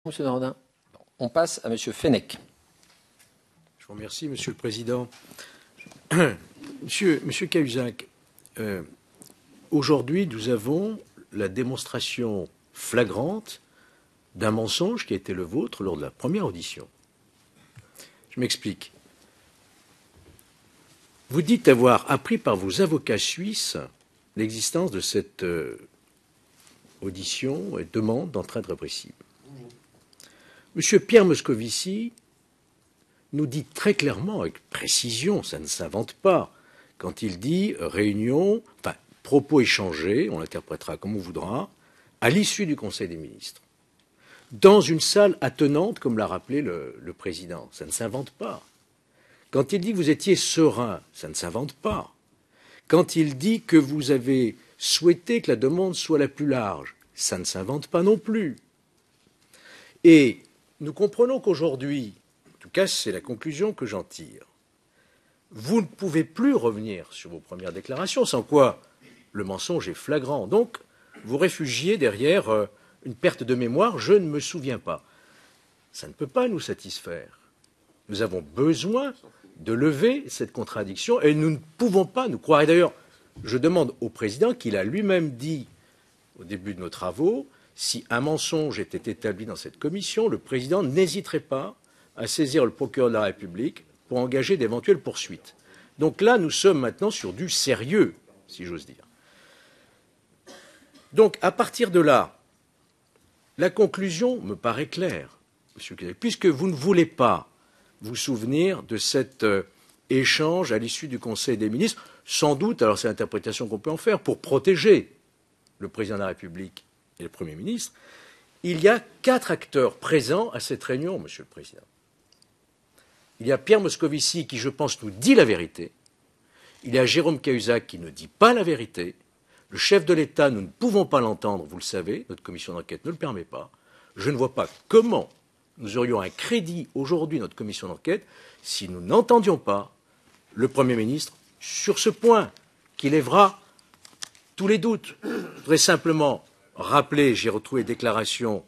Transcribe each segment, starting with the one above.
Monsieur Nordin. On passe à Monsieur Fenech. Je vous remercie, Monsieur le Président. Monsieur Cahuzac, aujourd'hui, nous avons la démonstration flagrante d'un mensonge qui a été le vôtre lors de la première audition. Je m'explique. Vous dites avoir appris par vos avocats suisses l'existence de cette audition et demande d'entraide répressive. Monsieur Pierre Moscovici nous dit très clairement, avec précision, ça ne s'invente pas, quand il dit réunion, enfin propos échangés, on l'interprétera comme on voudra, à l'issue du Conseil des ministres, dans une salle attenante, comme l'a rappelé le Président. Ça ne s'invente pas. Quand il dit que vous étiez serein, ça ne s'invente pas. Quand il dit que vous avez souhaité que la demande soit la plus large, ça ne s'invente pas non plus. Et nous comprenons qu'aujourd'hui, en tout cas c'est la conclusion que j'en tire, vous ne pouvez plus revenir sur vos premières déclarations, sans quoi le mensonge est flagrant. Donc, vous réfugiez derrière une perte de mémoire, je ne me souviens pas. Ça ne peut pas nous satisfaire. Nous avons besoin de lever cette contradiction et nous ne pouvons pas nous croire. Et d'ailleurs, je demande au Président qu'il a lui-même dit au début de nos travaux, si un mensonge était établi dans cette commission, le Président n'hésiterait pas à saisir le procureur de la République pour engager d'éventuelles poursuites. Donc là, nous sommes maintenant sur du sérieux, si j'ose dire. Donc, à partir de là, la conclusion me paraît claire, Monsieur Cahuzac, puisque vous ne voulez pas vous souvenir de cet échange à l'issue du Conseil des ministres, sans doute, alors c'est l'interprétation qu'on peut en faire, pour protéger le Président de la République et le Premier ministre. Il y a 4 acteurs présents à cette réunion, Monsieur le Président. Il y a Pierre Moscovici qui, je pense, nous dit la vérité. Il y a Jérôme Cahuzac qui ne dit pas la vérité. Le chef de l'État, nous ne pouvons pas l'entendre, vous le savez, notre commission d'enquête ne le permet pas. Je ne vois pas comment nous aurions un crédit aujourd'hui, notre commission d'enquête, si nous n'entendions pas le Premier ministre sur ce point qui lèvera tous les doutes. Je voudrais simplement rappeler, j'ai retrouvé les déclarations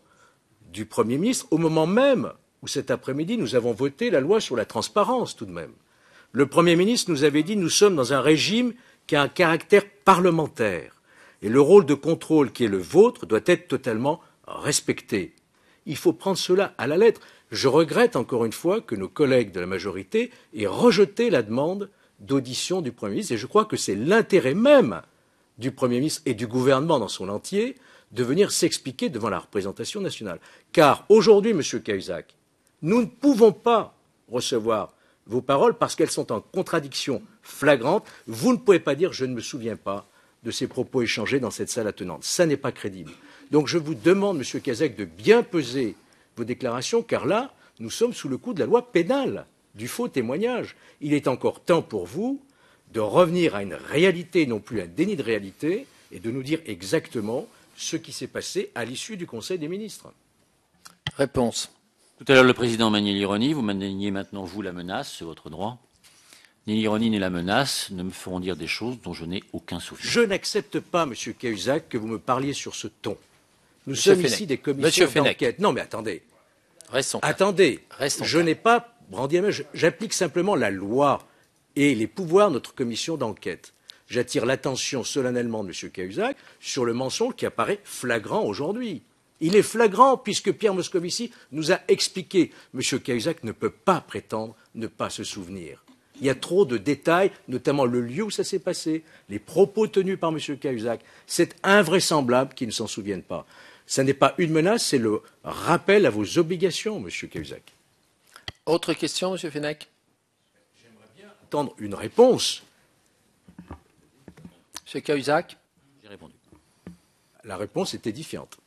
du Premier ministre au moment même où cet après-midi nous avons voté la loi sur la transparence tout de même. Le Premier ministre nous avait dit nous sommes dans un régime qui a un caractère parlementaire et le rôle de contrôle qui est le vôtre doit être totalement respecté. Il faut prendre cela à la lettre. Je regrette encore une fois que nos collègues de la majorité aient rejeté la demande d'audition du Premier ministre et je crois que c'est l'intérêt même du Premier ministre et du gouvernement dans son entier de venir s'expliquer devant la représentation nationale. Car aujourd'hui, Monsieur Cahuzac, nous ne pouvons pas recevoir vos paroles parce qu'elles sont en contradiction flagrante. Vous ne pouvez pas dire je ne me souviens pas de ces propos échangés dans cette salle attenante. Ça n'est pas crédible. Donc je vous demande, Monsieur Cahuzac, de bien peser vos déclarations, car là, nous sommes sous le coup de la loi pénale, du faux témoignage. Il est encore temps pour vous de revenir à une réalité, non plus un déni de réalité, et de nous dire exactement ce qui s'est passé à l'issue du Conseil des ministres. Réponse. Tout à l'heure, le Président maniait l'ironie. Vous maniez maintenant, vous, la menace. C'est votre droit. Ni l'ironie ni la menace ne me feront dire des choses dont je n'ai aucun souvenir. Je n'accepte pas, Monsieur Cahuzac, que vous me parliez sur ce ton. Nous sommes ici des commissions d'enquête. Non, mais attendez. Restons. Attendez. Restons. Je n'ai pas brandi la main. J'applique simplement la loi et les pouvoirs de notre commission d'enquête. J'attire l'attention solennellement de M. Cahuzac sur le mensonge qui apparaît flagrant aujourd'hui. Il est flagrant puisque Pierre Moscovici nous a expliqué. M. Cahuzac ne peut pas prétendre ne pas se souvenir. Il y a trop de détails, notamment le lieu où ça s'est passé, les propos tenus par M. Cahuzac. C'est invraisemblable qu'il ne s'en souvienne pas. Ce n'est pas une menace, c'est le rappel à vos obligations, M. Cahuzac. Autre question, M. Fenech? J'aimerais bien entendre une réponse. M. Cahuzac? J'ai répondu. La réponse est édifiante.